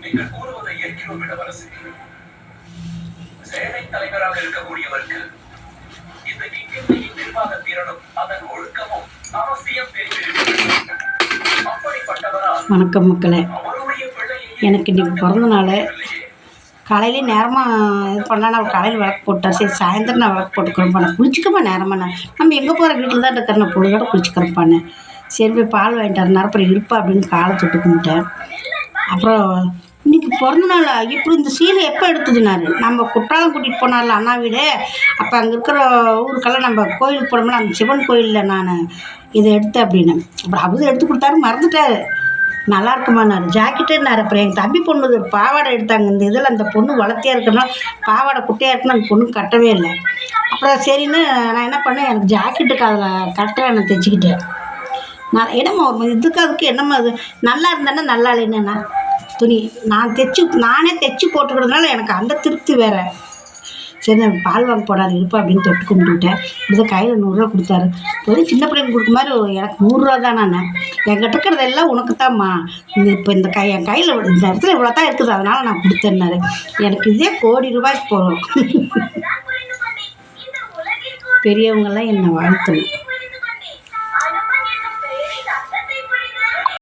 நீங்கள் கூறுவதை ஏற்கிறோம் இளவரசி. சேனை தலைவராக இருக்கக்கூடியவருக்கு இந்த கிங்கிணியின் நிர்வாக திறனும் அதன் ஒழுக்கமும் அவசியம் தெரிந்திருக்கிறது. அப்படிப்பட்டவரால் வணக்கம் மக்களே, எனக்கு இன்னைக்கு பிறந்த நாள். காலையிலே நேரமாக இது பண்ணலாம். நான் காலையில் விளக்கு போட்டேன். சரி சாயந்தரம் நான் விளக்கு போட்டுக்கிறேன்ப்பா. நான் குளிச்சிக்கப்பா நேரமாக நம்ம எங்கே போகிற வீட்டில் தான் இருக்கிற நான் பொழுதோட குளிச்சிக்கிறப்பான்னு சரி போய் பால் வாங்கிட்டு வரேன். அப்புறம் இருப்பா அப்படின்னு காலை தொட்டு கும்பிட்டேன். அப்புறம் இன்றைக்கி பிறந்த நாள் இப்படி இந்த சீலை எப்போ எடுத்ததுனாரு நம்ம குற்றாலம் கூட்டிகிட்டு போனார்ல அண்ணா வீடு. அப்போ அங்கே இருக்கிற ஊருக்கெல்லாம் நம்ம கோயிலுக்கு போனோம்னா அந்த சிவன் கோயிலில் நான் இதை எடுத்தேன் அப்படின்னு. அப்புறம் அவர் எடுத்து கொடுத்தாரு, மறந்துட்டார். நல்லா இருக்குமான்னாரு. ஜாக்கெட்டுன்னாரு. அப்புறம் எங்கள் தம்பி பொண்ணு பாவாடை எடுத்தாங்க. இந்த இதில் அந்த பொண்ணு வளர்த்தியாக இருக்கணும், பாவாடை குட்டையாக இருக்குன்னு அந்த பொண்ணு கட்டவே இல்லை. அப்புறம் சரின்னு நான் என்ன பண்ணேன், எனக்கு ஜாக்கெட்டுக்கு அதில் கரெக்டாக நான் தைச்சிக்கிட்டேன். நான் என்னம்மா ஒரு இதுக்கு அதுக்கு என்னம்மா அது நல்லா இருந்தேன்னா நல்லா இல்லைன்னா துணி நானே தைச்சி போட்டுக்கிறதுனால எனக்கு அந்த திருப்தி வேறு. சரி நான் பால் வாங்க போடாது இருப்பா அப்படின்னு தொட்டு கும்பிட்டுட்டேன். இப்படி கையில் 100 கொடுத்தாரு. ஒரு சின்ன பிள்ளைங்க கொடுக்க மாதிரி எனக்கு 100 தான். நான் என்கிட்ட இருக்கிறது எல்லாம் உனக்கு தான்மா, இப்போ இந்த என் கையில் இந்த இடத்துல இவ்வளோ தான் இருக்குது அதனால் நான் கொடுத்தேன்னாரு. எனக்கு இதே கோடி ரூபாய்க்கு போகும். பெரியவங்கெல்லாம் என்னை வாழ்த்தணும்.